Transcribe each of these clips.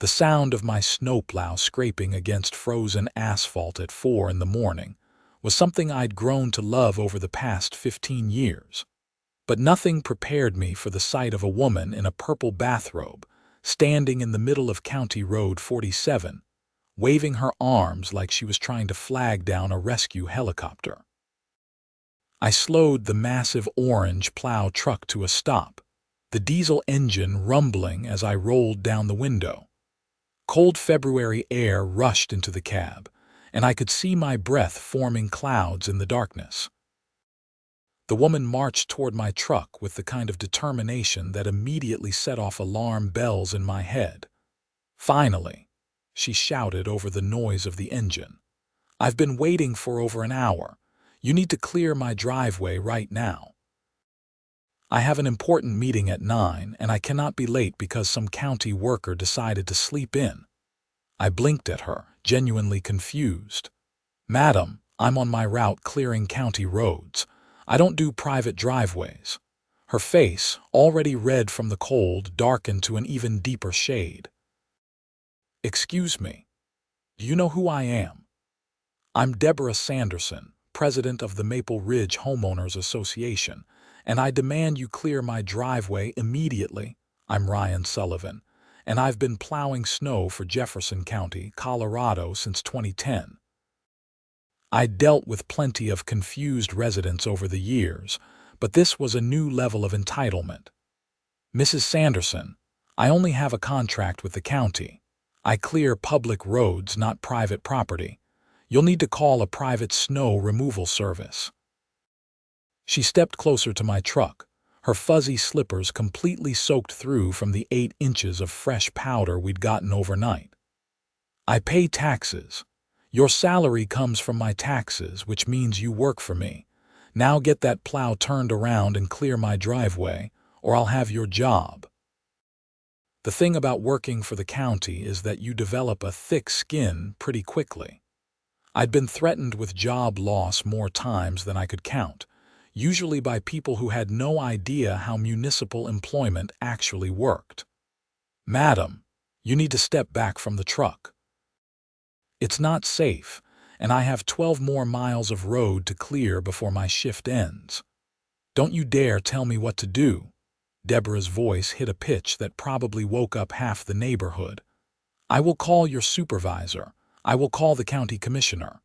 The sound of my snowplow scraping against frozen asphalt at 4 in the morning was something I'd grown to love over the past 15 years. But nothing prepared me for the sight of a woman in a purple bathrobe, standing in the middle of County Road 47, waving her arms like she was trying to flag down a rescue helicopter. I slowed the massive orange plow truck to a stop, the diesel engine rumbling as I rolled down the window. Cold February air rushed into the cab, and I could see my breath forming clouds in the darkness. The woman marched toward my truck with the kind of determination that immediately set off alarm bells in my head. "Finally," she shouted over the noise of the engine. "I've been waiting for over an hour. You need to clear my driveway right now. I have an important meeting at 9 and I cannot be late because some county worker decided to sleep in." I blinked at her, genuinely confused. "Madam, I'm on my route clearing county roads. I don't do private driveways." Her face, already red from the cold, darkened to an even deeper shade. "Excuse me. Do you know who I am?" "I'm Deborah Sanderson, president of the Maple Ridge Homeowners Association, and I demand you clear my driveway immediately." "I'm Ryan Sullivan, and I've been plowing snow for Jefferson County, Colorado since 2010. I'd dealt with plenty of confused residents over the years, but this was a new level of entitlement. "Mrs. Sanderson, I only have a contract with the county. I clear public roads, not private property. You'll need to call a private snow removal service." She stepped closer to my truck, her fuzzy slippers completely soaked through from the 8 inches of fresh powder we'd gotten overnight. "I pay taxes. Your salary comes from my taxes, which means you work for me. Now get that plow turned around and clear my driveway, or I'll have your job." The thing about working for the county is that you develop a thick skin pretty quickly. I'd been threatened with job loss more times than I could count, usually by people who had no idea how municipal employment actually worked. "Madam, you need to step back from the truck. It's not safe, and I have 12 more miles of road to clear before my shift ends. Don't you dare tell me what to do." Deborah's voice hit a pitch that probably woke up half the neighborhood. "I will call your supervisor. I will call the county commissioner.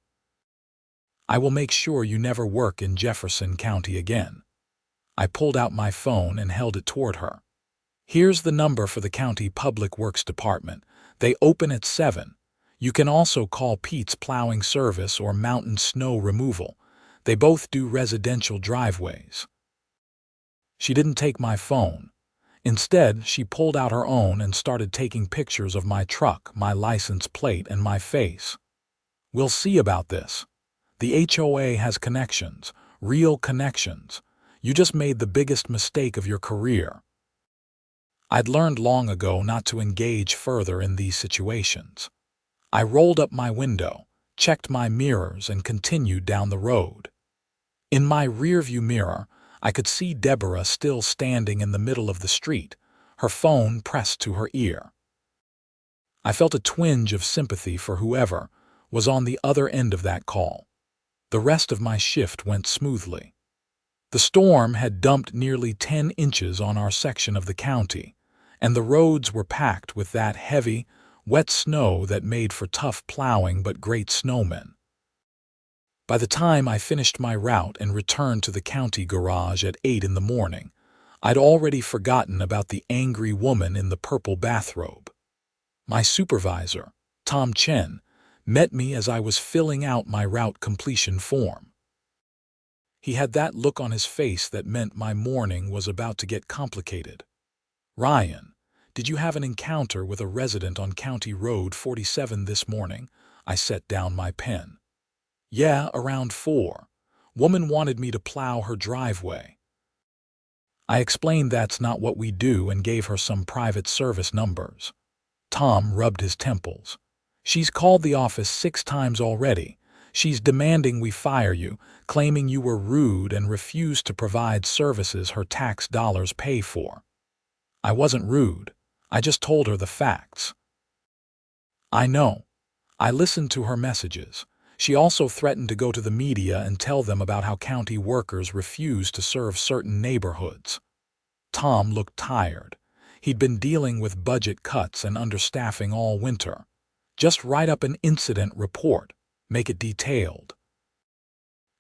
I will make sure you never work in Jefferson County again." I pulled out my phone and held it toward her. "Here's the number for the county public works department. They open at 7. You can also call Pete's Plowing Service or Mountain Snow Removal. They both do residential driveways." She didn't take my phone. Instead, she pulled out her own and started taking pictures of my truck, my license plate, and my face. "We'll see about this. The HOA has connections, real connections. You just made the biggest mistake of your career." I'd learned long ago not to engage further in these situations. I rolled up my window, checked my mirrors, and continued down the road. In my rearview mirror, I could see Deborah still standing in the middle of the street, her phone pressed to her ear. I felt a twinge of sympathy for whoever was on the other end of that call. The rest of my shift went smoothly. The storm had dumped nearly 10 inches on our section of the county, and the roads were packed with that heavy, wet snow that made for tough plowing but great snowmen. By the time I finished my route and returned to the county garage at 8 in the morning, I'd already forgotten about the angry woman in the purple bathrobe. My supervisor, Tom Chen, met me as I was filling out my route completion form. He had that look on his face that meant my morning was about to get complicated. "Ryan, did you have an encounter with a resident on County Road 47 this morning?" I set down my pen. "Yeah, around 4. Woman wanted me to plow her driveway." I explained that's not what we do and gave her some private service numbers. Tom rubbed his temples. "She's called the office 6 times already. She's demanding we fire you, claiming you were rude and refused to provide services her tax dollars pay for." "I wasn't rude. I just told her the facts." I know. I listened to her messages. She also threatened to go to the media and tell them about how county workers refuse to serve certain neighborhoods. Tom looked tired. He'd been dealing with budget cuts and understaffing all winter. Just write up an incident report. Make it detailed.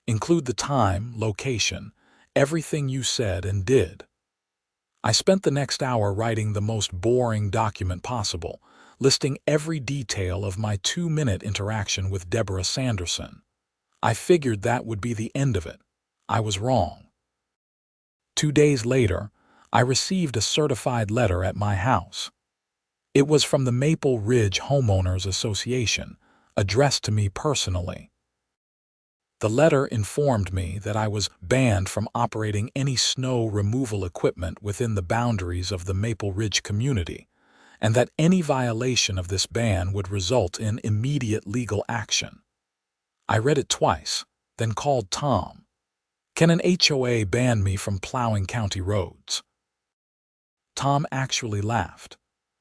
Include the time, location, everything you said and did. I spent the next hour writing the most boring document possible, listing every detail of my 2-minute interaction with Deborah Sanderson. I figured that would be the end of it. I was wrong. 2 days later, I received a certified letter at my house. It was from the Maple Ridge Homeowners Association, addressed to me personally. The letter informed me that I was banned from operating any snow removal equipment within the boundaries of the Maple Ridge community, and that any violation of this ban would result in immediate legal action. I read it twice, then called Tom. "Can an HOA ban me from plowing county roads?" Tom actually laughed.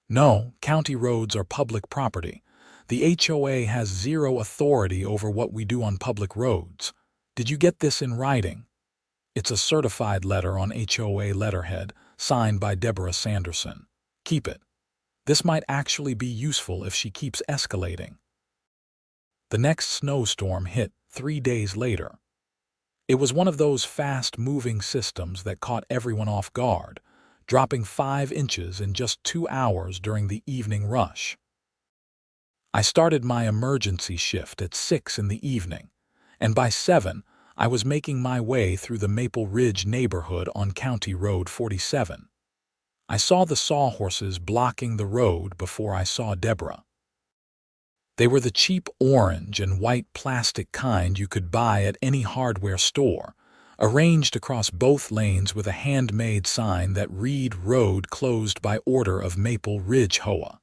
"No, county roads are public property. The HOA has zero authority over what we do on public roads. Did you get this in writing?" It's a certified letter on HOA letterhead, signed by Deborah Sanderson. Keep it. This might actually be useful if she keeps escalating. The next snowstorm hit 3 days later. It was one of those fast-moving systems that caught everyone off guard, dropping 5 inches in just 2 hours during the evening rush. I started my emergency shift at 6 in the evening, and by 7, I was making my way through the Maple Ridge neighborhood on County Road 47. I saw the sawhorses blocking the road before I saw Deborah. They were the cheap orange and white plastic kind you could buy at any hardware store, arranged across both lanes with a handmade sign that read "Road closed by order of Maple Ridge HOA."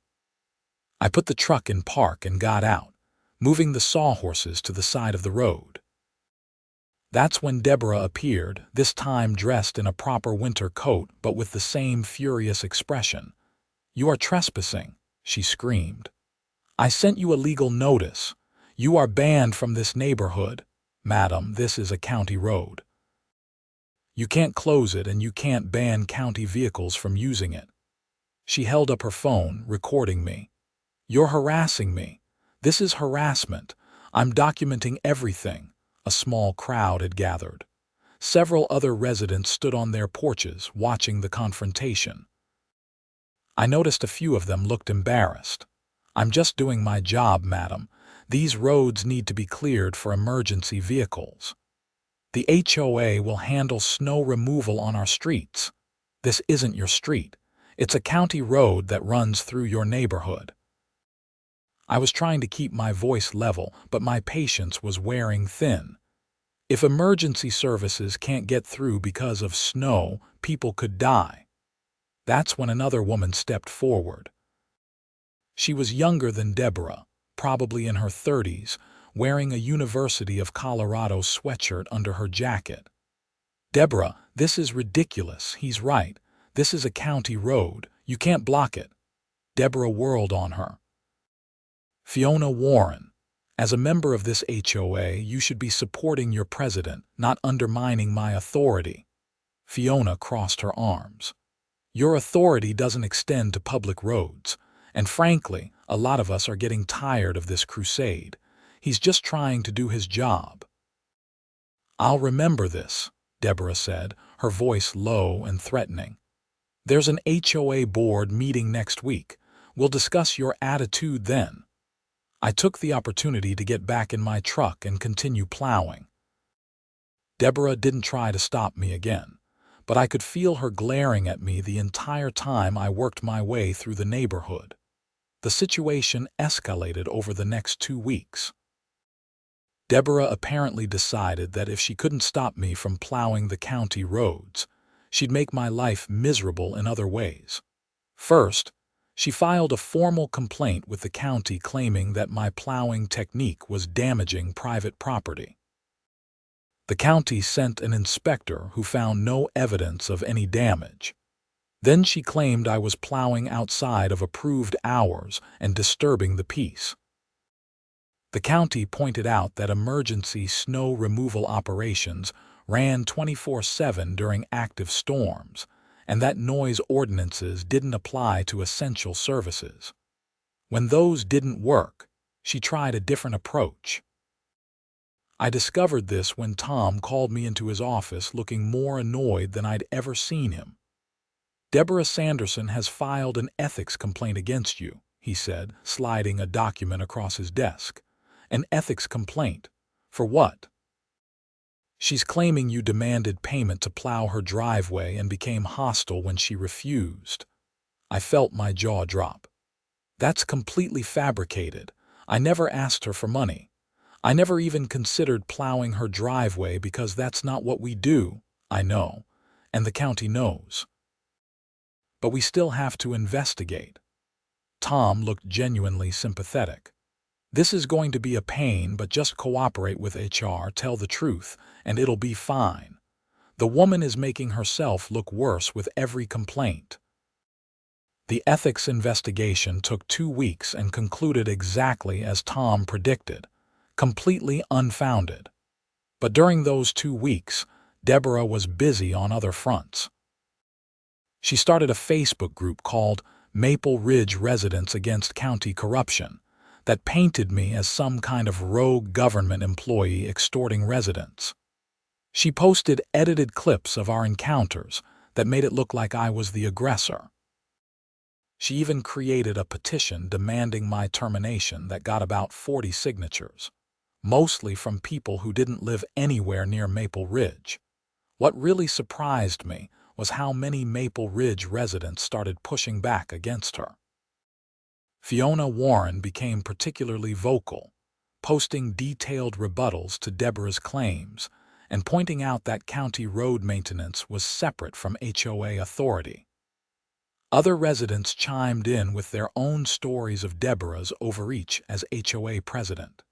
I put the truck in park and got out, moving the sawhorses to the side of the road. That's when Deborah appeared, this time dressed in a proper winter coat but with the same furious expression. "You are trespassing," she screamed. "I sent you a legal notice. You are banned from this neighborhood. Madam, this is a county road. You can't close it and you can't ban county vehicles from using it." She held up her phone, recording me. "You're harassing me. This is harassment. I'm documenting everything." A small crowd had gathered. Several other residents stood on their porches, watching the confrontation. I noticed a few of them looked embarrassed. "I'm just doing my job, madam. These roads need to be cleared for emergency vehicles. The HOA will handle snow removal on our streets. This isn't your street. It's a county road that runs through your neighborhood." I was trying to keep my voice level, but my patience was wearing thin. If emergency services can't get through because of snow, people could die. That's when another woman stepped forward. She was younger than Deborah, probably in her 30s, wearing a University of Colorado sweatshirt under her jacket. "Deborah, this is ridiculous. He's right. This is a county road. You can't block it." Deborah whirled on her. "Fiona Warren, as a member of this HOA, you should be supporting your president, not undermining my authority." Fiona crossed her arms. "Your authority doesn't extend to public roads, and frankly, a lot of us are getting tired of this crusade. He's just trying to do his job." "I'll remember this," Deborah said, her voice low and threatening. "There's an HOA board meeting next week. We'll discuss your attitude then." I took the opportunity to get back in my truck and continue plowing. Deborah didn't try to stop me again, but I could feel her glaring at me the entire time I worked my way through the neighborhood. The situation escalated over the next 2 weeks. Deborah apparently decided that if she couldn't stop me from plowing the county roads, she'd make my life miserable in other ways. First, she filed a formal complaint with the county claiming that my plowing technique was damaging private property. The county sent an inspector who found no evidence of any damage. Then she claimed I was plowing outside of approved hours and disturbing the peace. The county pointed out that emergency snow removal operations ran 24/7 during active storms, and that noise ordinances didn't apply to essential services. When those didn't work, she tried a different approach. I discovered this when Tom called me into his office looking more annoyed than I'd ever seen him. "Deborah Sanderson has filed an ethics complaint against you," he said, sliding a document across his desk. "An ethics complaint? For what?" "She's claiming you demanded payment to plow her driveway and became hostile when she refused." I felt my jaw drop. "That's completely fabricated. I never asked her for money. I never even considered plowing her driveway because that's not what we do." "I know, and the county knows. But we still have to investigate." Tom looked genuinely sympathetic. "This is going to be a pain, but just cooperate with HR, tell the truth, and it'll be fine. The woman is making herself look worse with every complaint." The ethics investigation took 2 weeks and concluded exactly as Tom predicted, completely unfounded. But during those 2 weeks, Deborah was busy on other fronts. She started a Facebook group called Maple Ridge Residents Against County Corruption that painted me as some kind of rogue government employee extorting residents. She posted edited clips of our encounters that made it look like I was the aggressor. She even created a petition demanding my termination that got about 40 signatures, mostly from people who didn't live anywhere near Maple Ridge. What really surprised me was how many Maple Ridge residents started pushing back against her. Fiona Warren became particularly vocal, posting detailed rebuttals to Deborah's claims and pointing out that county road maintenance was separate from HOA authority. Other residents chimed in with their own stories of Deborah's overreach as HOA president.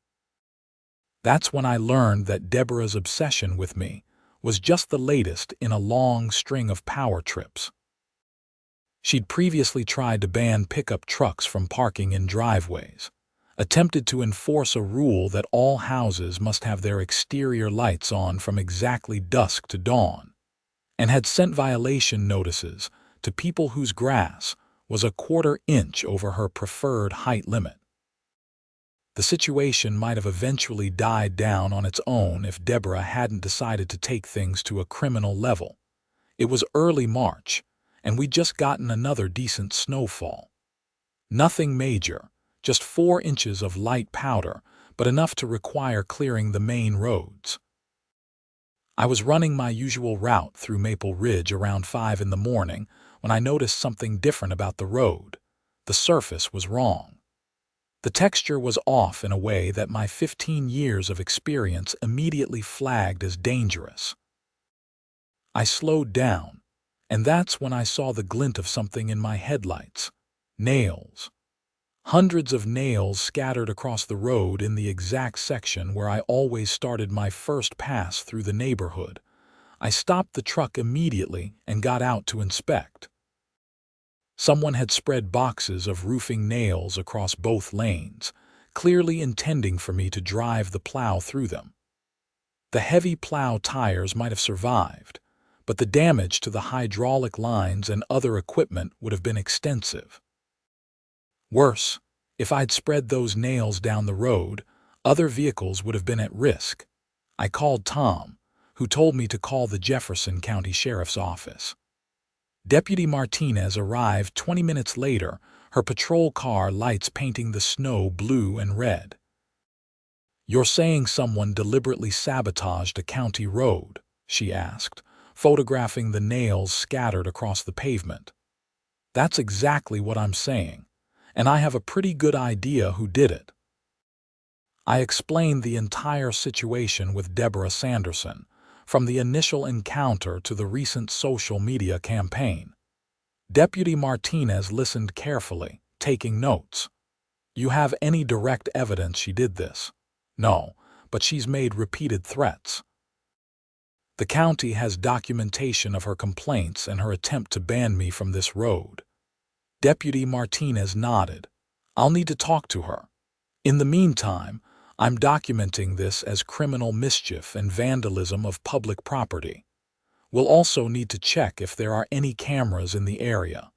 That's when I learned that Deborah's obsession with me was just the latest in a long string of power trips. She'd previously tried to ban pickup trucks from parking in driveways, attempted to enforce a rule that all houses must have their exterior lights on from exactly dusk to dawn, and had sent violation notices to people whose grass was a 1/4 inch over her preferred height limit. The situation might have eventually died down on its own if Deborah hadn't decided to take things to a criminal level. It was early March, and we'd just gotten another decent snowfall. Nothing major, just 4 inches of light powder, but enough to require clearing the main roads. I was running my usual route through Maple Ridge around 5 in the morning when I noticed something different about the road. The surface was wrong. The texture was off in a way that my 15 years of experience immediately flagged as dangerous. I slowed down, and that's when I saw the glint of something in my headlights. Nails. Hundreds of nails scattered across the road in the exact section where I always started my first pass through the neighborhood. I stopped the truck immediately and got out to inspect. Someone had spread boxes of roofing nails across both lanes, clearly intending for me to drive the plow through them. The heavy plow tires might have survived, but the damage to the hydraulic lines and other equipment would have been extensive. Worse, if I'd spread those nails down the road, other vehicles would have been at risk. I called Tom, who told me to call the Jefferson County Sheriff's Office. Deputy Martinez arrived 20 minutes later, her patrol car lights painting the snow blue and red. "You're saying someone deliberately sabotaged a county road?" she asked, photographing the nails scattered across the pavement. "That's exactly what I'm saying, and I have a pretty good idea who did it." I explained the entire situation with Deborah Sanderson, from the initial encounter to the recent social media campaign. Deputy Martinez listened carefully, taking notes. "You have any direct evidence she did this?" "No, but she's made repeated threats." The county has documentation of her complaints and her attempt to ban me from this road." Deputy Martinez nodded. "I'll need to talk to her. In the meantime, I'm documenting this as criminal mischief and vandalism of public property. We'll also need to check if there are any cameras in the area."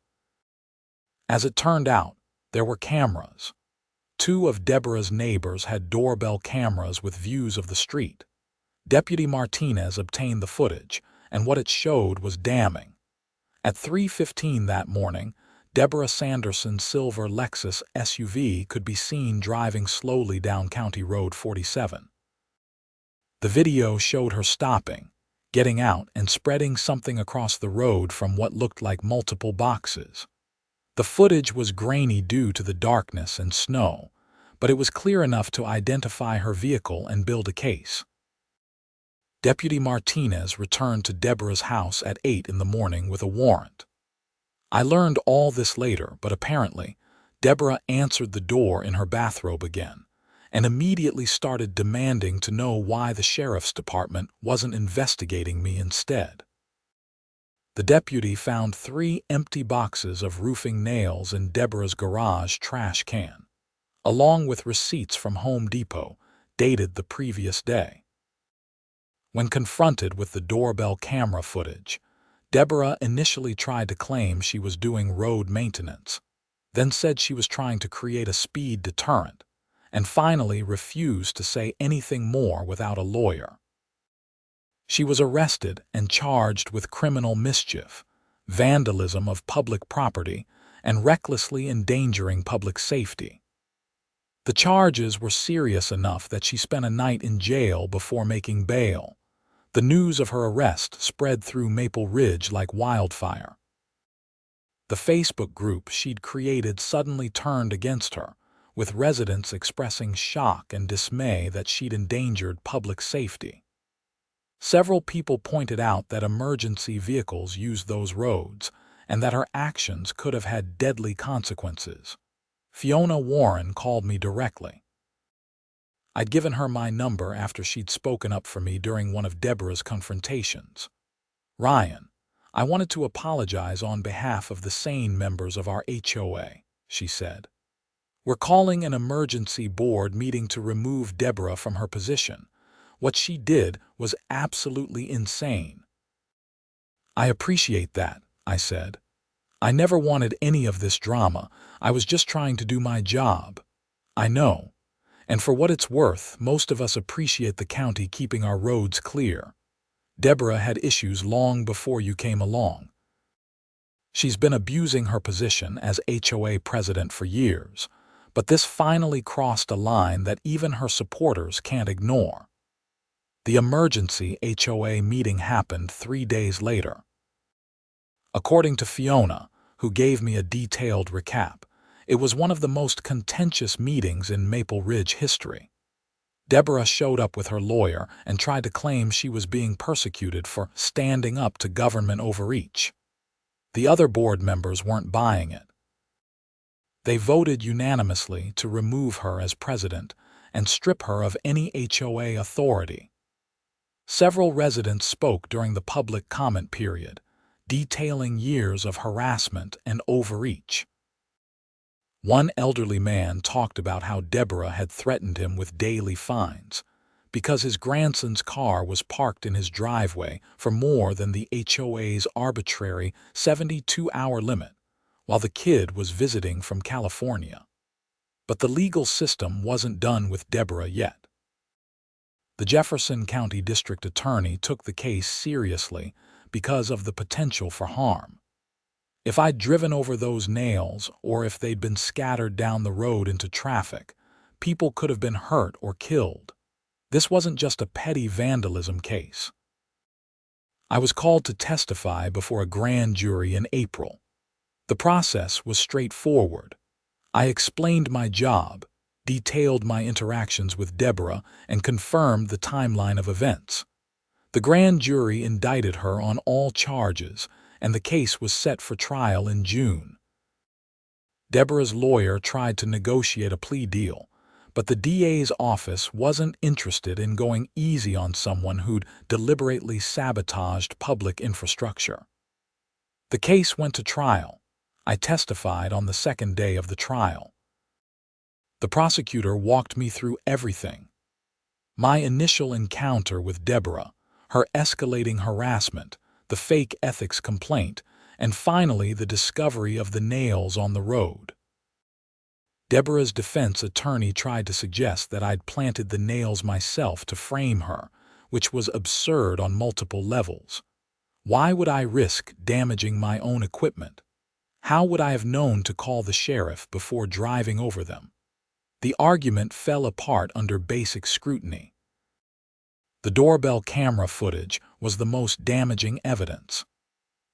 As it turned out, there were cameras. 2 of Deborah's neighbors had doorbell cameras with views of the street. Deputy Martinez obtained the footage, and what it showed was damning. At 3:15 that morning, Deborah Sanderson's silver Lexus SUV could be seen driving slowly down County Road 47. The video showed her stopping, getting out, and spreading something across the road from what looked like multiple boxes. The footage was grainy due to the darkness and snow, but it was clear enough to identify her vehicle and build a case. Deputy Martinez returned to Deborah's house at 8 in the morning with a warrant. I learned all this later, but apparently, Deborah answered the door in her bathrobe again, and immediately started demanding to know why the sheriff's department wasn't investigating me instead. The deputy found 3 empty boxes of roofing nails in Deborah's garage trash can, along with receipts from Home Depot, dated the previous day. When confronted with the doorbell camera footage, Deborah initially tried to claim she was doing road maintenance, then said she was trying to create a speed deterrent, and finally refused to say anything more without a lawyer. She was arrested and charged with criminal mischief, vandalism of public property, and recklessly endangering public safety. The charges were serious enough that she spent a night in jail before making bail. The news of her arrest spread through Maple Ridge like wildfire. The Facebook group she'd created suddenly turned against her, with residents expressing shock and dismay that she'd endangered public safety. Several people pointed out that emergency vehicles used those roads and that her actions could have had deadly consequences. Fiona Warren called me directly. I'd given her my number after she'd spoken up for me during one of Deborah's confrontations. "Ryan, I wanted to apologize on behalf of the sane members of our HOA," she said. "We're calling an emergency board meeting to remove Deborah from her position. What she did was absolutely insane." "I appreciate that," I said. "I never wanted any of this drama. I was just trying to do my job." "I know. And for what it's worth, most of us appreciate the county keeping our roads clear. Deborah had issues long before you came along. She's been abusing her position as HOA president for years, but this finally crossed a line that even her supporters can't ignore." The emergency HOA meeting happened 3 days later. According to Fiona, who gave me a detailed recap, it was one of the most contentious meetings in Maple Ridge history. Deborah showed up with her lawyer and tried to claim she was being persecuted for standing up to government overreach. The other board members weren't buying it. They voted unanimously to remove her as president and strip her of any HOA authority. Several residents spoke during the public comment period, detailing years of harassment and overreach. One elderly man talked about how Deborah had threatened him with daily fines because his grandson's car was parked in his driveway for more than the HOA's arbitrary 72-hour limit, while the kid was visiting from California. But the legal system wasn't done with Deborah yet. The Jefferson County District Attorney took the case seriously because of the potential for harm. If I'd driven over those nails or if they'd been scattered down the road into traffic, people could have been hurt or killed. This wasn't just a petty vandalism case. I was called to testify before a grand jury in April. The process was straightforward. I explained my job, detailed my interactions with Deborah, and confirmed the timeline of events. The grand jury indicted her on all charges, and the case was set for trial in June. Deborah's lawyer tried to negotiate a plea deal, but the DA's office wasn't interested in going easy on someone who'd deliberately sabotaged public infrastructure. The case went to trial. I testified on the second day of the trial. The prosecutor walked me through everything. My initial encounter with Deborah, her escalating harassment, the fake ethics complaint, and finally the discovery of the nails on the road. Deborah's defense attorney tried to suggest that I'd planted the nails myself to frame her, which was absurd on multiple levels. Why would I risk damaging my own equipment? How would I have known to call the sheriff before driving over them? The argument fell apart under basic scrutiny. The doorbell camera footage was the most damaging evidence.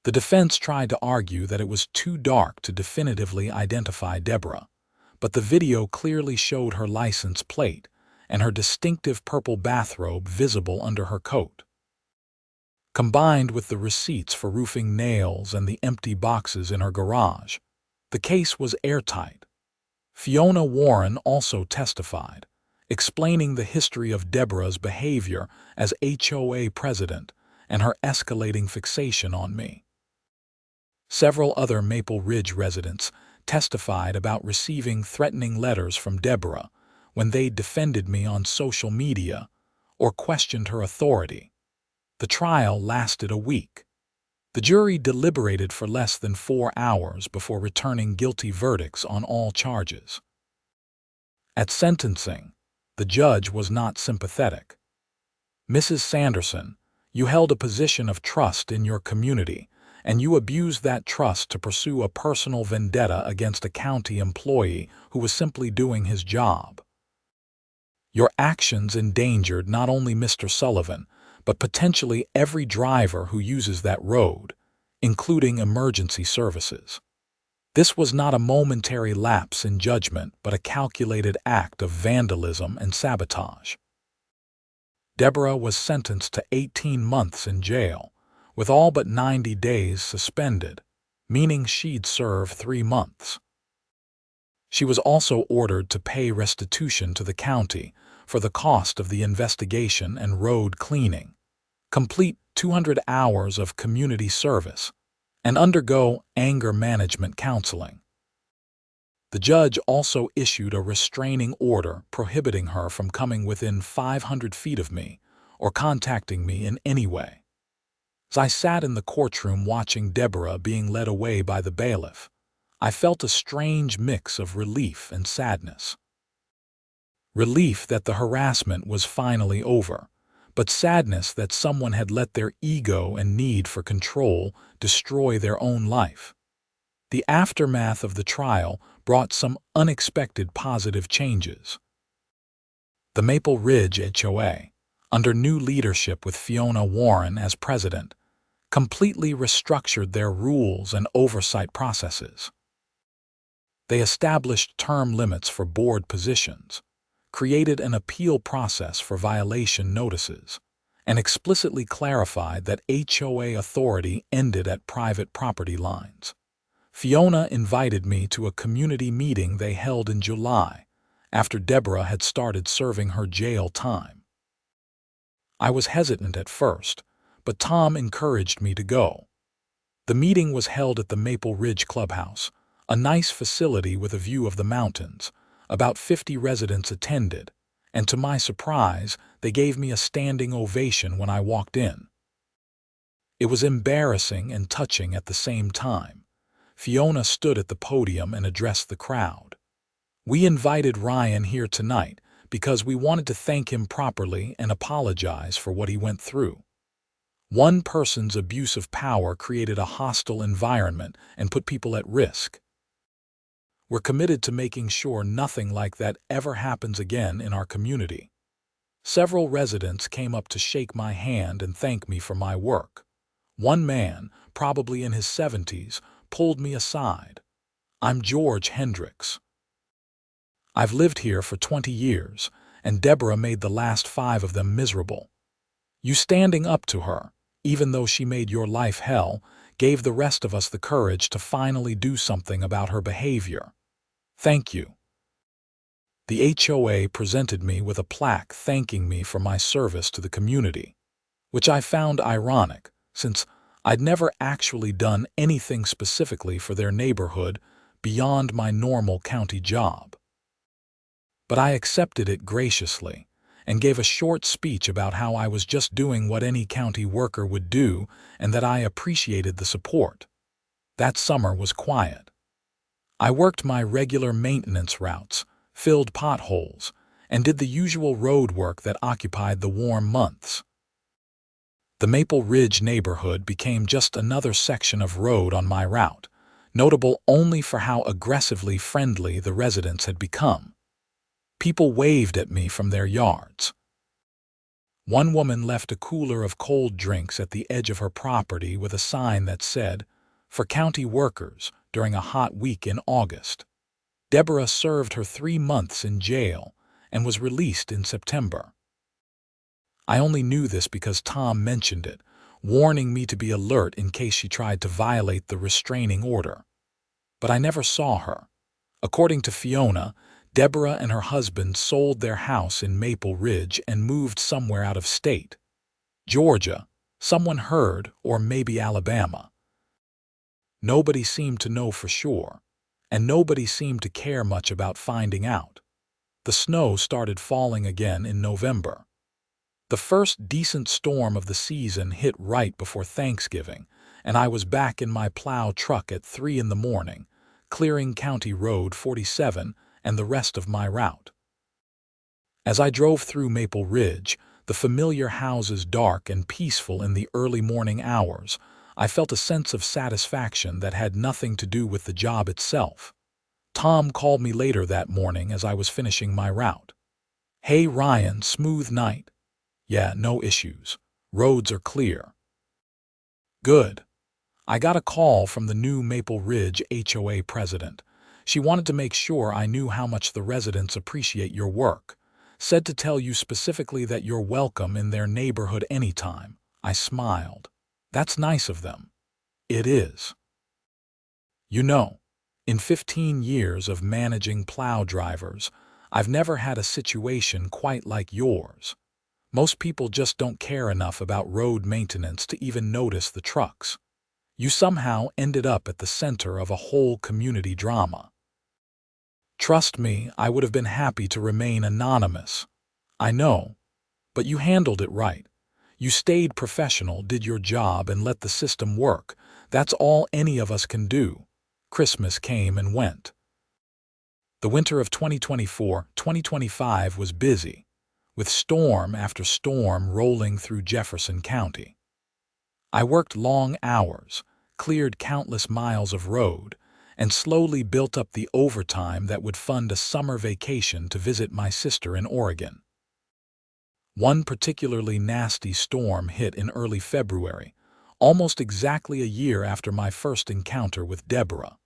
The defense tried to argue that it was too dark to definitively identify Deborah, but the video clearly showed her license plate and her distinctive purple bathrobe visible under her coat. Combined with the receipts for roofing nails and the empty boxes in her garage, the case was airtight. Fiona Warren also testified, explaining the history of Deborah's behavior as HOA president and her escalating fixation on me. Several other Maple Ridge residents testified about receiving threatening letters from Deborah when they defended me on social media or questioned her authority. The trial lasted a week. The jury deliberated for less than 4 hours before returning guilty verdicts on all charges. At sentencing, the judge was not sympathetic. "Mrs. Sanderson, you held a position of trust in your community, and you abused that trust to pursue a personal vendetta against a county employee who was simply doing his job. Your actions endangered not only Mr. Sullivan, but potentially every driver who uses that road, including emergency services. This was not a momentary lapse in judgment, but a calculated act of vandalism and sabotage." Deborah was sentenced to 18 months in jail, with all but 90 days suspended, meaning she'd serve 3 months. She was also ordered to pay restitution to the county for the cost of the investigation and road cleaning, complete 200 hours of community service, and undergo anger management counseling. The judge also issued a restraining order prohibiting her from coming within 500 feet of me or contacting me in any way. As I sat in the courtroom watching Deborah being led away by the bailiff, I felt a strange mix of relief and sadness. Relief that the harassment was finally over, but sadness that someone had let their ego and need for control destroy their own life. The aftermath of the trial brought some unexpected positive changes. The Maple Ridge HOA, under new leadership with Fiona Warren as president, completely restructured their rules and oversight processes. They established term limits for board positions, created an appeal process for violation notices, and explicitly clarified that HOA authority ended at private property lines. Fiona invited me to a community meeting they held in July, after Deborah had started serving her jail time. I was hesitant at first, but Tom encouraged me to go. The meeting was held at the Maple Ridge Clubhouse, a nice facility with a view of the mountains. About 50 residents attended, and to my surprise, they gave me a standing ovation when I walked in. It was embarrassing and touching at the same time. Fiona stood at the podium and addressed the crowd. "We invited Ryan here tonight because we wanted to thank him properly and apologize for what he went through. One person's abuse of power created a hostile environment and put people at risk. We're committed to making sure nothing like that ever happens again in our community." Several residents came up to shake my hand and thank me for my work. One man, probably in his 70s, pulled me aside. "I'm George Hendricks. I've lived here for 20 years, and Deborah made the last 5 of them miserable. You standing up to her, even though she made your life hell, gave the rest of us the courage to finally do something about her behavior. Thank you." The HOA presented me with a plaque thanking me for my service to the community, which I found ironic since I'd never actually done anything specifically for their neighborhood beyond my normal county job. But I accepted it graciously and gave a short speech about how I was just doing what any county worker would do and that I appreciated the support. That summer was quiet. I worked my regular maintenance routes, filled potholes, and did the usual road work that occupied the warm months. The Maple Ridge neighborhood became just another section of road on my route, notable only for how aggressively friendly the residents had become. People waved at me from their yards. One woman left a cooler of cold drinks at the edge of her property with a sign that said, "For county workers during a hot week in August." Deborah served her 3 months in jail and was released in September. I only knew this because Tom mentioned it, warning me to be alert in case she tried to violate the restraining order. But I never saw her. According to Fiona, Deborah and her husband sold their house in Maple Ridge and moved somewhere out of state. Georgia, someone heard, or maybe Alabama. Nobody seemed to know for sure, and nobody seemed to care much about finding out. The snow started falling again in November. The first decent storm of the season hit right before Thanksgiving, and I was back in my plow truck at 3 in the morning, clearing County Road 47 and the rest of my route. As I drove through Maple Ridge, the familiar houses dark and peaceful in the early morning hours, I felt a sense of satisfaction that had nothing to do with the job itself. Tom called me later that morning as I was finishing my route. "Hey Ryan, smooth night." "Yeah, no issues. Roads are clear." "Good." I got a call from the new Maple Ridge HOA president. She wanted to make sure I knew how much the residents appreciate your work. Said to tell you specifically that you're welcome in their neighborhood anytime. I smiled. That's nice of them. It is. You know, in 15 years of managing plow drivers, I've never had a situation quite like yours. Most people just don't care enough about road maintenance to even notice the trucks. You somehow ended up at the center of a whole community drama. Trust me, I would have been happy to remain anonymous. I know, but you handled it right. You stayed professional, did your job, and let the system work. That's all any of us can do. Christmas came and went. The winter of 2024-2025 was busy, with storm after storm rolling through Jefferson County. I worked long hours, cleared countless miles of road, and slowly built up the overtime that would fund a summer vacation to visit my sister in Oregon. One particularly nasty storm hit in early February, almost exactly a year after my first encounter with Deborah.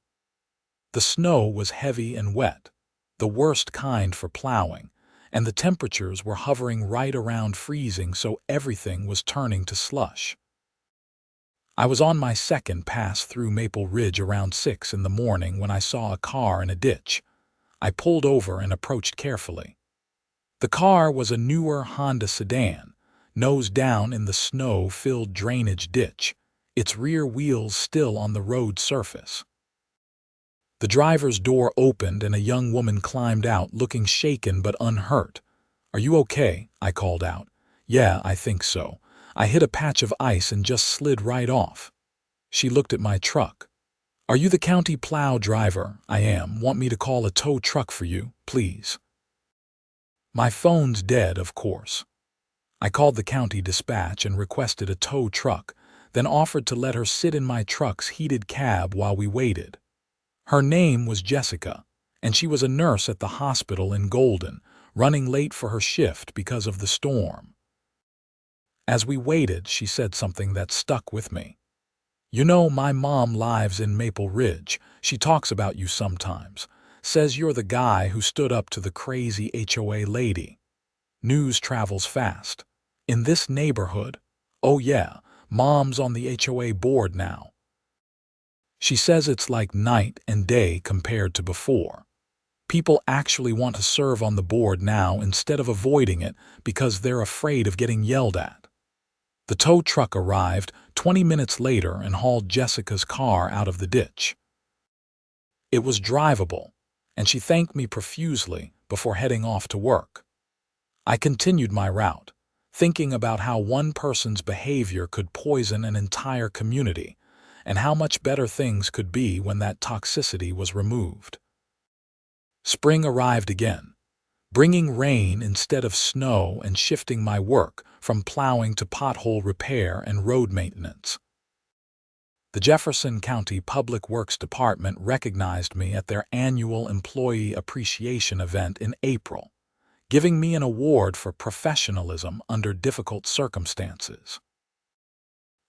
The snow was heavy and wet, the worst kind for plowing, and the temperatures were hovering right around freezing, so everything was turning to slush. I was on my second pass through Maple Ridge around 6 in the morning when I saw a car in a ditch. I pulled over and approached carefully. The car was a newer Honda sedan, nose down in the snow-filled drainage ditch, its rear wheels still on the road surface. The driver's door opened and a young woman climbed out, looking shaken but unhurt. "Are you okay?" I called out. "Yeah, I think so. I hit a patch of ice and just slid right off." She looked at my truck. "Are you the county plow driver?" "I am. Want me to call a tow truck for you, please?" My phone's dead, of course. I called the county dispatch and requested a tow truck, then offered to let her sit in my truck's heated cab while we waited. Her name was Jessica, and she was a nurse at the hospital in Golden, running late for her shift because of the storm. As we waited, she said something that stuck with me. "You know, my mom lives in Maple Ridge. She talks about you sometimes. Says you're the guy who stood up to the crazy HOA lady. News travels fast. In this neighborhood? Oh yeah, Mom's on the HOA board now. She says it's like night and day compared to before. People actually want to serve on the board now instead of avoiding it because they're afraid of getting yelled at. The tow truck arrived 20 minutes later and hauled Jessica's car out of the ditch. It was drivable, and she thanked me profusely before heading off to work. I continued my route, thinking about how one person's behavior could poison an entire community, and how much better things could be when that toxicity was removed. Spring arrived again, bringing rain instead of snow and shifting my work from plowing to pothole repair and road maintenance. The Jefferson County Public Works Department recognized me at their annual Employee Appreciation event in April, giving me an award for professionalism under difficult circumstances.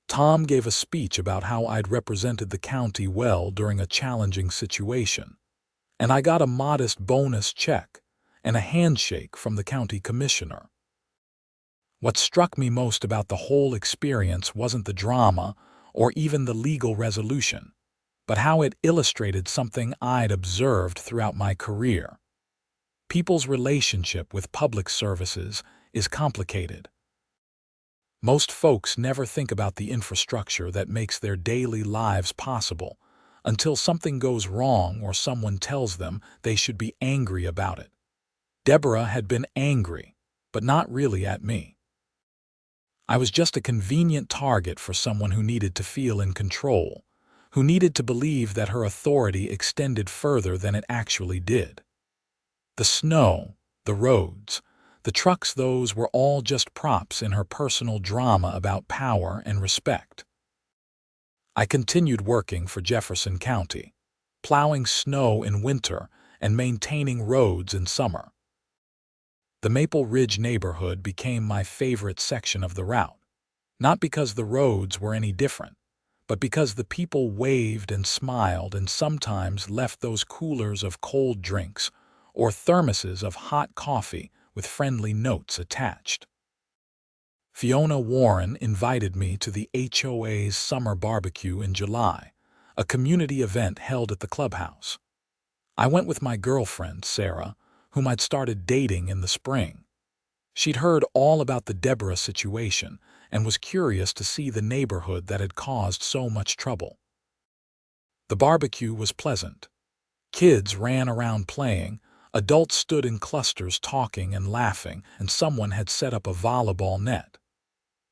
Tom gave a speech about how I'd represented the county well during a challenging situation, and I got a modest bonus check and a handshake from the county commissioner. What struck me most about the whole experience wasn't the drama or even the legal resolution, but how it illustrated something I'd observed throughout my career. People's relationship with public services is complicated. Most folks never think about the infrastructure that makes their daily lives possible until something goes wrong or someone tells them they should be angry about it. Deborah had been angry, but not really at me. I was just a convenient target for someone who needed to feel in control, who needed to believe that her authority extended further than it actually did. The snow, the roads, the trucks, those were all just props in her personal drama about power and respect. I continued working for Jefferson County, plowing snow in winter and maintaining roads in summer. The Maple Ridge neighborhood became my favorite section of the route, not because the roads were any different, but because the people waved and smiled and sometimes left those coolers of cold drinks or thermoses of hot coffee with friendly notes attached. Fiona Warren invited me to the HOA's summer barbecue in July, a community event held at the clubhouse. I went with my girlfriend, Sarah, whom I'd started dating in the spring. She'd heard all about the Deborah situation and was curious to see the neighborhood that had caused so much trouble. The barbecue was pleasant. Kids ran around playing, adults stood in clusters talking and laughing, and someone had set up a volleyball net.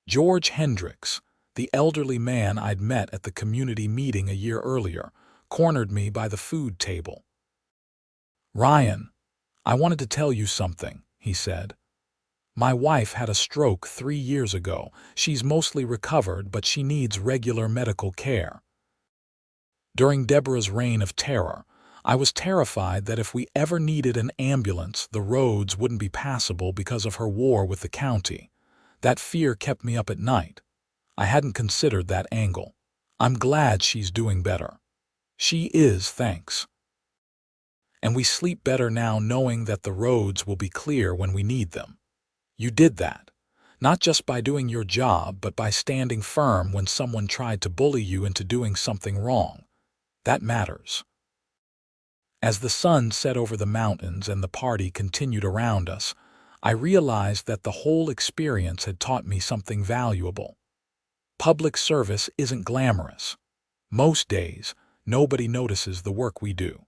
George Hendricks, the elderly man I'd met at the community meeting a year earlier, cornered me by the food table. "Ryan, I wanted to tell you something," he said. "My wife had a stroke 3 years ago. She's mostly recovered, but she needs regular medical care." During Deborah's reign of terror, I was terrified that if we ever needed an ambulance, the roads wouldn't be passable because of her war with the county. That fear kept me up at night. I hadn't considered that angle. I'm glad she's doing better. She is, thanks. And we sleep better now knowing that the roads will be clear when we need them. You did that, not just by doing your job, but by standing firm when someone tried to bully you into doing something wrong. That matters. As the sun set over the mountains and the party continued around us, I realized that the whole experience had taught me something valuable. Public service isn't glamorous. Most days, nobody notices the work we do.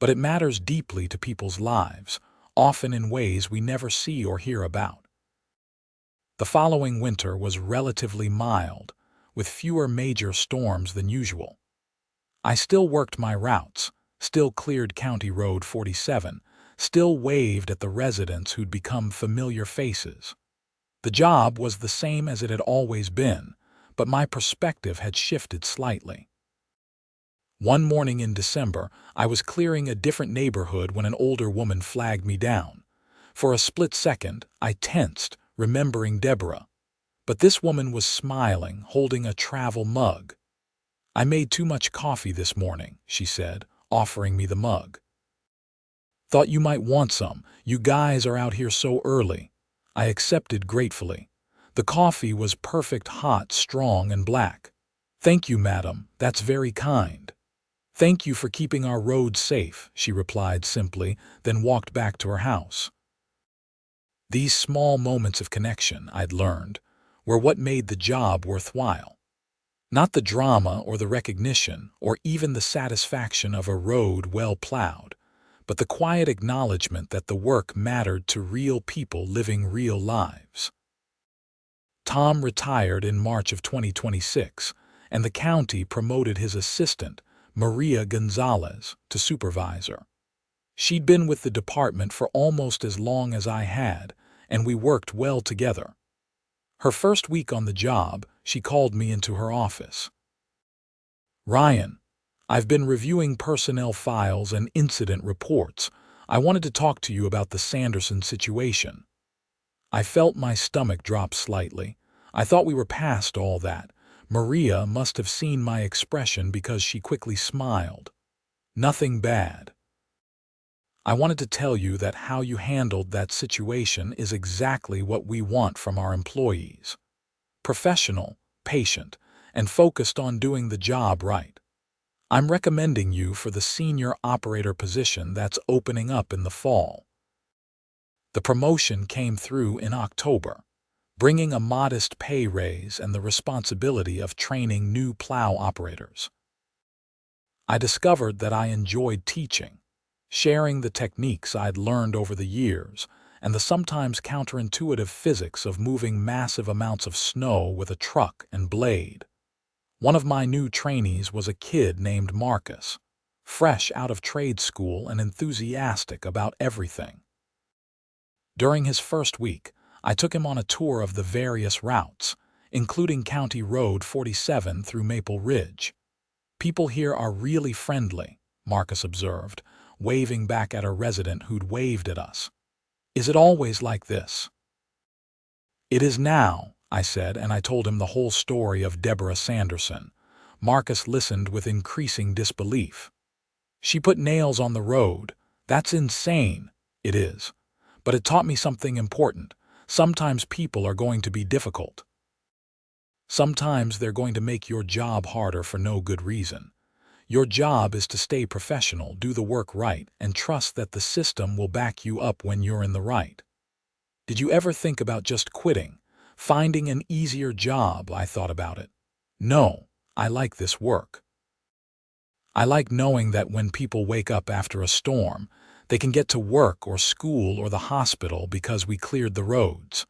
But it matters deeply to people's lives, often in ways we never see or hear about. The following winter was relatively mild, with fewer major storms than usual. I still worked my routes, still cleared County Road 47, still waved at the residents who'd become familiar faces. The job was the same as it had always been, but my perspective had shifted slightly. One morning in December, I was clearing a different neighborhood when an older woman flagged me down. For a split second, I tensed, remembering Deborah. But this woman was smiling, holding a travel mug. "I made too much coffee this morning," she said, offering me the mug. "Thought you might want some. You guys are out here so early." I accepted gratefully. The coffee was perfect, hot, strong, and black. "Thank you, madam. That's very kind." "Thank you for keeping our roads safe," she replied simply, then walked back to her house. These small moments of connection, I'd learned, were what made the job worthwhile. Not the drama or the recognition or even the satisfaction of a road well plowed, but the quiet acknowledgement that the work mattered to real people living real lives. Tom retired in March of 2026, and the county promoted his assistant, Maria Gonzalez, to supervisor. She'd been with the department for almost as long as I had, and we worked well together. Her first week on the job, she called me into her office. "Ryan, I've been reviewing personnel files and incident reports. I wanted to talk to you about the Sanderson situation." I felt my stomach drop slightly. I thought we were past all that. Maria must have seen my expression because she quickly smiled. "Nothing bad. I wanted to tell you that how you handled that situation is exactly what we want from our employees. Professional, patient, and focused on doing the job right. I'm recommending you for the senior operator position that's opening up in the fall." The promotion came through in October, bringing a modest pay raise and the responsibility of training new plow operators. I discovered that I enjoyed teaching, sharing the techniques I'd learned over the years, and the sometimes counterintuitive physics of moving massive amounts of snow with a truck and blade. One of my new trainees was a kid named Marcus, fresh out of trade school and enthusiastic about everything. During his first week, I took him on a tour of the various routes, including County Road 47 through Maple Ridge. "People here are really friendly," Marcus observed, waving back at a resident who'd waved at us. "Is it always like this?" "It is now," I said, and I told him the whole story of Deborah Sanderson. Marcus listened with increasing disbelief. "She put nails on the road. That's insane." "It is. But it taught me something important. Sometimes people are going to be difficult. Sometimes they're going to make your job harder for no good reason. Your job is to stay professional, do the work right, and trust that the system will back you up when you're in the right." "Did you ever think about just quitting, finding an easier job?" I thought about it. "No, I like this work. I like knowing that when people wake up after a storm, they can get to work or school or the hospital because we cleared the roads.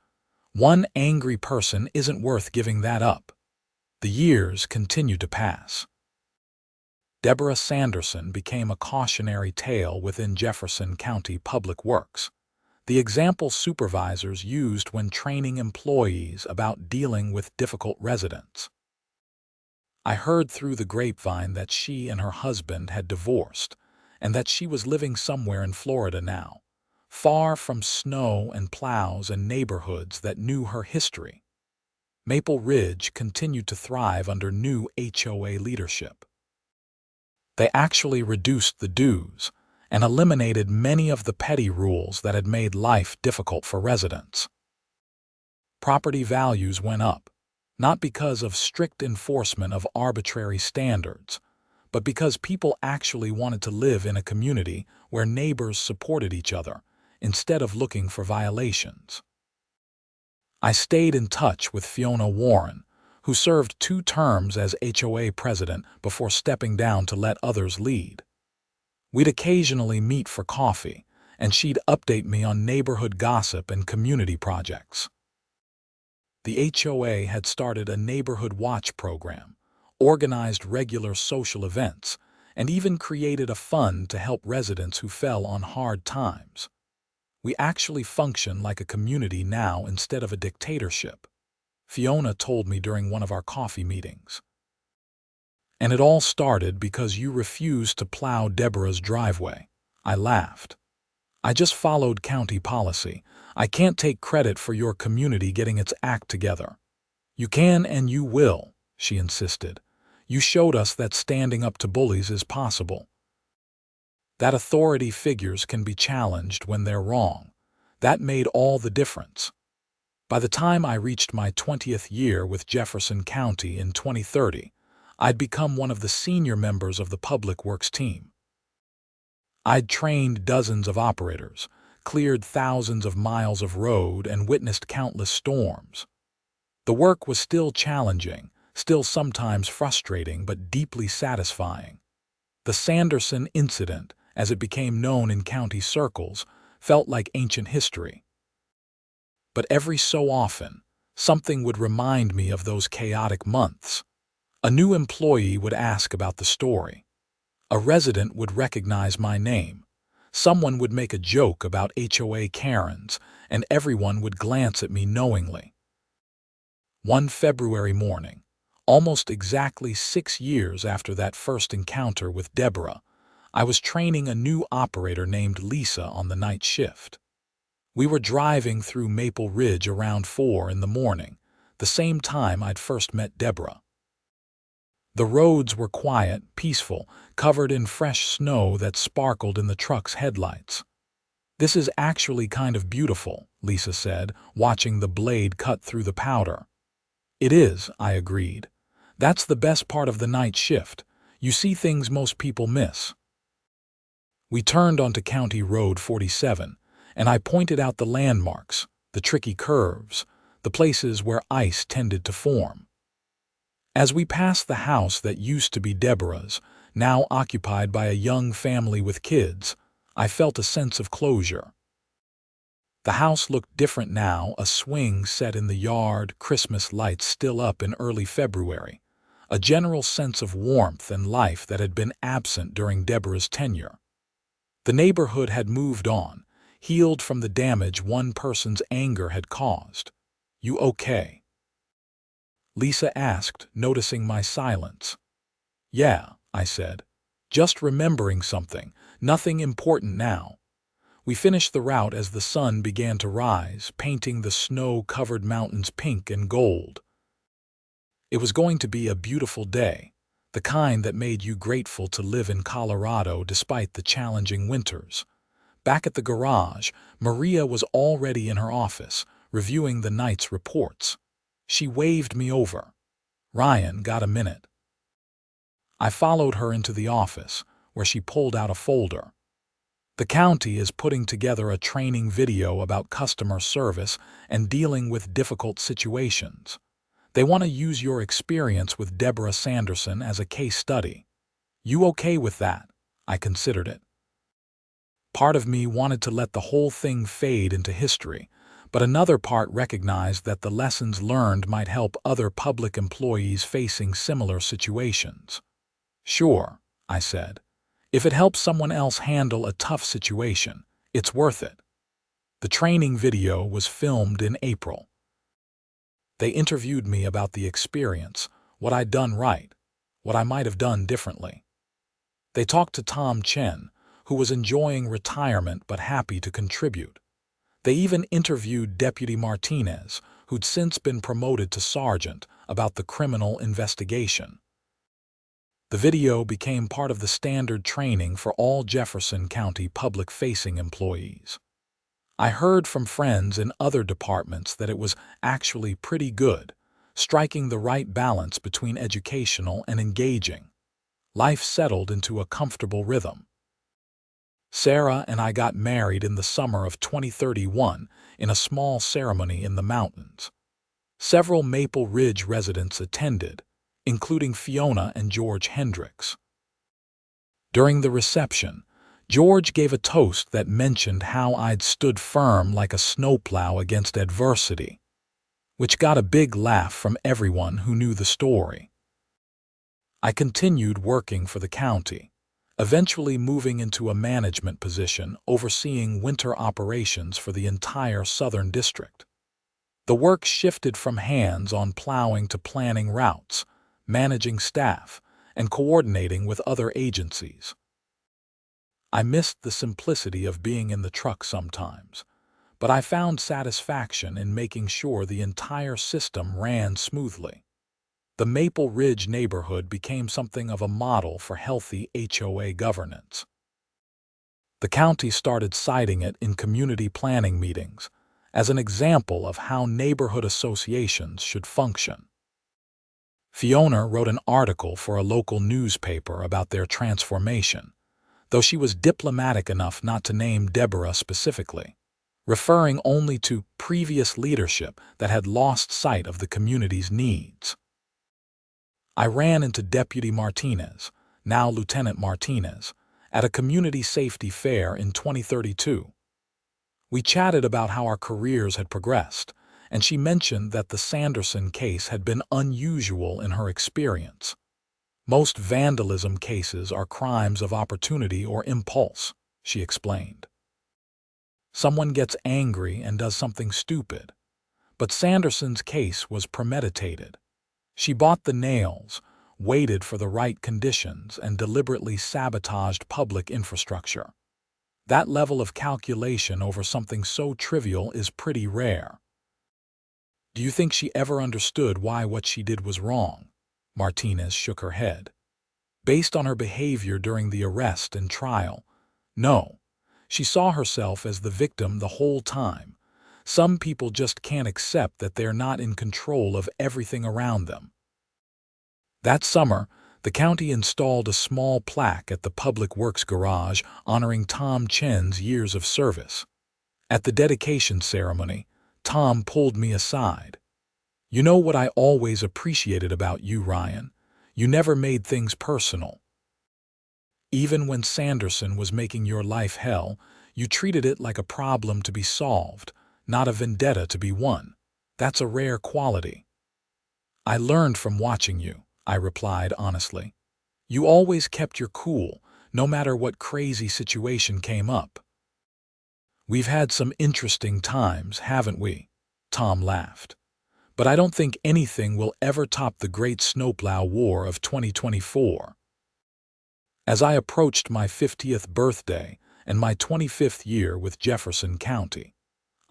One angry person isn't worth giving that up." The years continued to pass. Deborah Sanderson became a cautionary tale within Jefferson County Public Works, the example supervisors used when training employees about dealing with difficult residents. I heard through the grapevine that she and her husband had divorced, and that she was living somewhere in Florida now, far from snow and plows and neighborhoods that knew her history. Maple Ridge continued to thrive under new HOA leadership. They actually reduced the dues and eliminated many of the petty rules that had made life difficult for residents. Property values went up, not because of strict enforcement of arbitrary standards, but because people actually wanted to live in a community where neighbors supported each other instead of looking for violations. I stayed in touch with Fiona Warren, who served 2 terms as HOA president before stepping down to let others lead. We'd occasionally meet for coffee, and she'd update me on neighborhood gossip and community projects. The HOA had started a neighborhood watch program, organized regular social events, and even created a fund to help residents who fell on hard times. We actually function like a community now instead of a dictatorship, Fiona told me during one of our coffee meetings. "And it all started because you refused to plow Deborah's driveway." I laughed. "I just followed county policy. I can't take credit for your community getting its act together." "You can and you will," she insisted. "You showed us that standing up to bullies is possible. That authority figures can be challenged when they're wrong. That made all the difference." By the time I reached my 20th year with Jefferson County in 2030, I'd become one of the senior members of the public works team. I'd trained dozens of operators, cleared thousands of miles of road, and witnessed countless storms. The work was still challenging, still sometimes frustrating, but deeply satisfying. The Sanderson incident, as it became known in county circles, felt like ancient history. But every so often, something would remind me of those chaotic months. A new employee would ask about the story. A resident would recognize my name. Someone would make a joke about HOA Karens, and everyone would glance at me knowingly. One February morning, almost exactly 6 years after that first encounter with Deborah, I was training a new operator named Lisa on the night shift. We were driving through Maple Ridge around 4 in the morning, the same time I'd first met Deborah. The roads were quiet, peaceful, covered in fresh snow that sparkled in the truck's headlights. "This is actually kind of beautiful," Lisa said, watching the blade cut through the powder. "It is," I agreed. "That's the best part of the night shift. You see things most people miss." We turned onto County Road 47, and I pointed out the landmarks, the tricky curves, the places where ice tended to form. As we passed the house that used to be Deborah's, now occupied by a young family with kids, I felt a sense of closure. The house looked different now, a swing set in the yard, Christmas lights still up in early February, a general sense of warmth and life that had been absent during Deborah's tenure. The neighborhood had moved on, healed from the damage one person's anger had caused. "You okay?" Lisa asked, noticing my silence. "Yeah," I said. "Just remembering something, nothing important now." We finished the route as the sun began to rise, painting the snow-covered mountains pink and gold. It was going to be a beautiful day, the kind that made you grateful to live in Colorado despite the challenging winters. Back at the garage, Maria was already in her office, reviewing the night's reports. She waved me over. "Ryan, got a minute?" I followed her into the office, where she pulled out a folder. "The county is putting together a training video about customer service and dealing with difficult situations. They want to use your experience with Deborah Sanderson as a case study. You okay with that?" I considered it. Part of me wanted to let the whole thing fade into history, but another part recognized that the lessons learned might help other public employees facing similar situations. "Sure," I said. "If it helps someone else handle a tough situation, it's worth it." The training video was filmed in April. They interviewed me about the experience, what I'd done right, what I might have done differently. They talked to Tom Chen, who was enjoying retirement but happy to contribute. They even interviewed Deputy Martinez, who'd since been promoted to sergeant, about the criminal investigation. The video became part of the standard training for all Jefferson County public-facing employees. I heard from friends in other departments that it was actually pretty good, striking the right balance between educational and engaging. Life settled into a comfortable rhythm. Sarah and I got married in the summer of 2031 in a small ceremony in the mountains. Several Maple Ridge residents attended, including Fiona and George Hendricks. During the reception, George gave a toast that mentioned how I'd stood firm like a snowplow against adversity, which got a big laugh from everyone who knew the story. I continued working for the county, eventually moving into a management position overseeing winter operations for the entire Southern District. The work shifted from hands-on plowing to planning routes, managing staff, and coordinating with other agencies. I missed the simplicity of being in the truck sometimes, but I found satisfaction in making sure the entire system ran smoothly. The Maple Ridge neighborhood became something of a model for healthy HOA governance. The county started citing it in community planning meetings as an example of how neighborhood associations should function. Fiona wrote an article for a local newspaper about their transformation, though she was diplomatic enough not to name Deborah specifically, referring only to previous leadership that had lost sight of the community's needs. I ran into Deputy Martinez, now Lieutenant Martinez, at a community safety fair in 2032. We chatted about how our careers had progressed, and she mentioned that the Sanderson case had been unusual in her experience. Most vandalism cases are crimes of opportunity or impulse, she explained. Someone gets angry and does something stupid. But Sanderson's case was premeditated. She bought the nails, waited for the right conditions, and deliberately sabotaged public infrastructure. That level of calculation over something so trivial is pretty rare. Do you think she ever understood why what she did was wrong? Martinez shook her head. Based on her behavior during the arrest and trial, no. She saw herself as the victim the whole time. Some people just can't accept that they're not in control of everything around them. That summer, the county installed a small plaque at the Public Works garage honoring Tom Chen's years of service. At the dedication ceremony, Tom pulled me aside. "You know what I always appreciated about you, Ryan? You never made things personal. Even when Sanderson was making your life hell, you treated it like a problem to be solved, not a vendetta to be won. That's a rare quality." "I learned from watching you," I replied honestly. "You always kept your cool, no matter what crazy situation came up." "We've had some interesting times, haven't we?" Tom laughed. "But I don't think anything will ever top the Great Snowplow War of 2024. As I approached my 50th birthday and my 25th year with Jefferson County,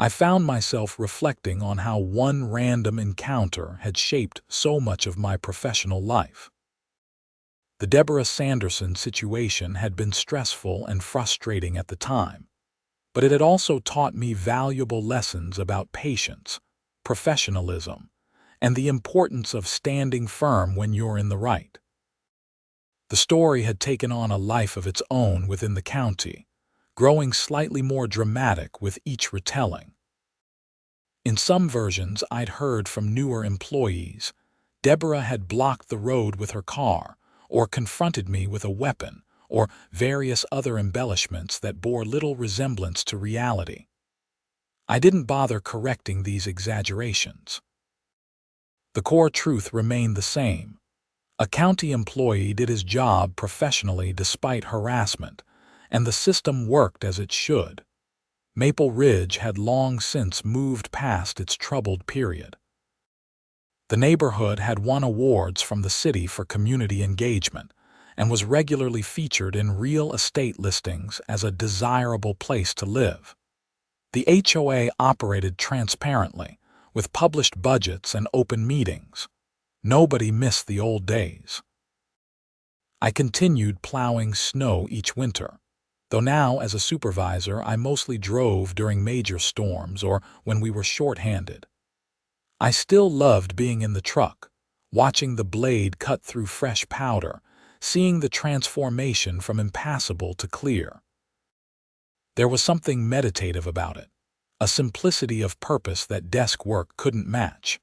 I found myself reflecting on how one random encounter had shaped so much of my professional life. The Deborah Sanderson situation had been stressful and frustrating at the time, but it had also taught me valuable lessons about patience, professionalism, and the importance of standing firm when you're in the right. The story had taken on a life of its own within the county, growing slightly more dramatic with each retelling. In some versions I'd heard from newer employees, Deborah had blocked the road with her car, or confronted me with a weapon, or various other embellishments that bore little resemblance to reality. I didn't bother correcting these exaggerations. The core truth remained the same. A county employee did his job professionally despite harassment, and the system worked as it should. Maple Ridge had long since moved past its troubled period. The neighborhood had won awards from the city for community engagement and was regularly featured in real estate listings as a desirable place to live. The HOA operated transparently, with published budgets and open meetings. Nobody missed the old days. I continued plowing snow each winter, though now as a supervisor I mostly drove during major storms or when we were short-handed. I still loved being in the truck, watching the blade cut through fresh powder, seeing the transformation from impassable to clear. There was something meditative about it, a simplicity of purpose that desk work couldn't match.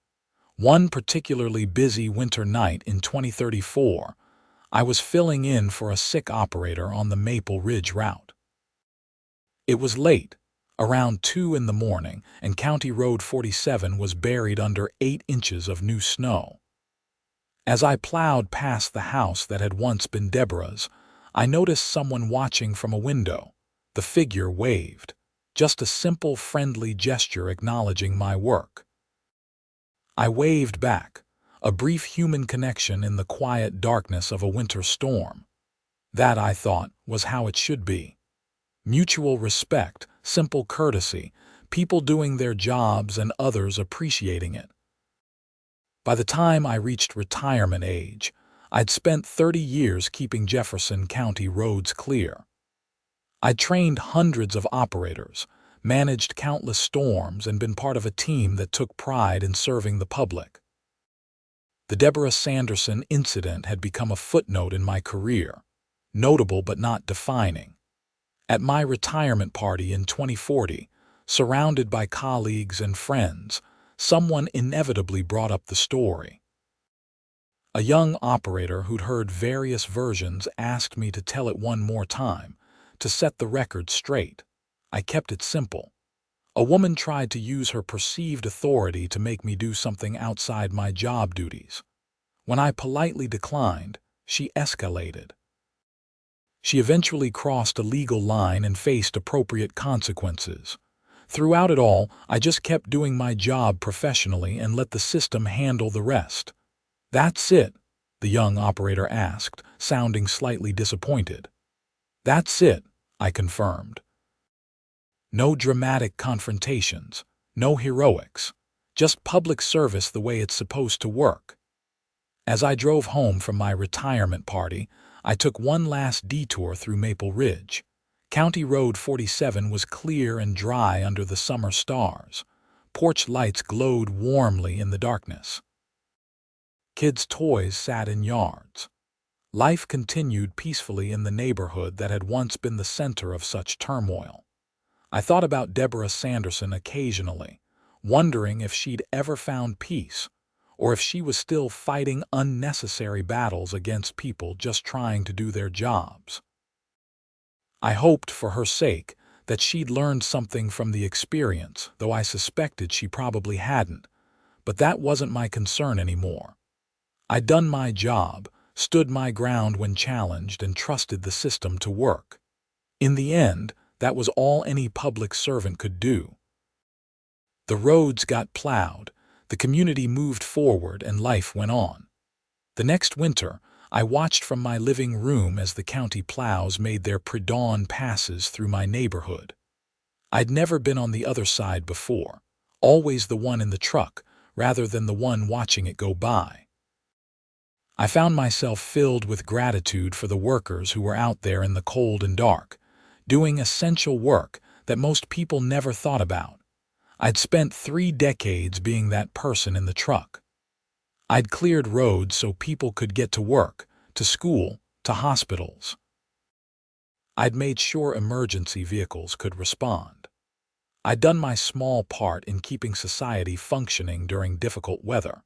One particularly busy winter night in 2034, I was filling in for a sick operator on the Maple Ridge route. It was late, around 2 in the morning, and County Road 47 was buried under 8 inches of new snow. As I plowed past the house that had once been Deborah's, I noticed someone watching from a window. The figure waved, just a simple friendly gesture acknowledging my work. I waved back, a brief human connection in the quiet darkness of a winter storm. That, I thought, was how it should be. Mutual respect, simple courtesy, people doing their jobs and others appreciating it. By the time I reached retirement age, I'd spent 30 years keeping Jefferson County roads clear. I'd trained hundreds of operators, managed countless storms, and been part of a team that took pride in serving the public. The Deborah Sanderson incident had become a footnote in my career, notable but not defining. At my retirement party in 2040, surrounded by colleagues and friends, someone inevitably brought up the story. A young operator who'd heard various versions asked me to tell it one more time, to set the record straight. I kept it simple. A woman tried to use her perceived authority to make me do something outside my job duties. When I politely declined, she escalated. She eventually crossed a legal line and faced appropriate consequences. Throughout it all, I just kept doing my job professionally and let the system handle the rest. "That's it?" the young operator asked, sounding slightly disappointed. "That's it," I confirmed. No dramatic confrontations, no heroics, just public service the way it's supposed to work. As I drove home from my retirement party, I took one last detour through Maple Ridge. County Road 47 was clear and dry under the summer stars. Porch lights glowed warmly in the darkness. Kids' toys sat in yards. Life continued peacefully in the neighborhood that had once been the center of such turmoil. I thought about Deborah Sanderson occasionally, wondering if she'd ever found peace, or if she was still fighting unnecessary battles against people just trying to do their jobs. I hoped, for her sake, that she'd learned something from the experience, though I suspected she probably hadn't. But that wasn't my concern anymore. I'd done my job, stood my ground when challenged, and trusted the system to work. In the end, that was all any public servant could do. The roads got plowed, the community moved forward, and life went on. The next winter, I watched from my living room as the county plows made their pre-dawn passes through my neighborhood. I'd never been on the other side before, always the one in the truck rather than the one watching it go by. I found myself filled with gratitude for the workers who were out there in the cold and dark, doing essential work that most people never thought about. I'd spent 3 decades being that person in the truck. I'd cleared roads so people could get to work, to school, to hospitals. I'd made sure emergency vehicles could respond. I'd done my small part in keeping society functioning during difficult weather.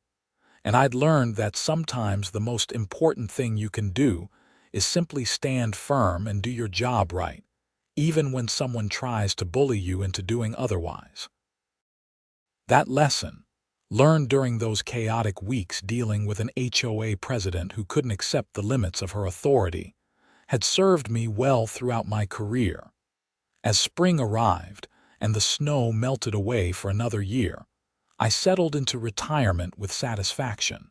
And I'd learned that sometimes the most important thing you can do is simply stand firm and do your job right, even when someone tries to bully you into doing otherwise. That lesson, learned during those chaotic weeks dealing with an HOA president who couldn't accept the limits of her authority, had served me well throughout my career. As spring arrived and the snow melted away for another year, I settled into retirement with satisfaction.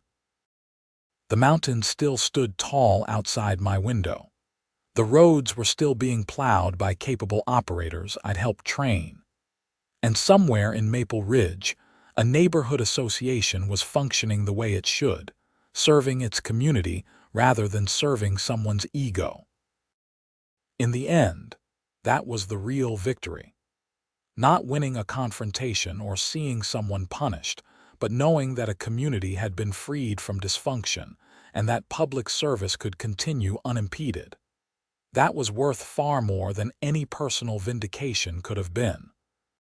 The mountains still stood tall outside my window. The roads were still being plowed by capable operators I'd helped train. And somewhere in Maple Ridge, a neighborhood association was functioning the way it should, serving its community rather than serving someone's ego. In the end, that was the real victory. Not winning a confrontation or seeing someone punished, but knowing that a community had been freed from dysfunction and that public service could continue unimpeded. That was worth far more than any personal vindication could have been.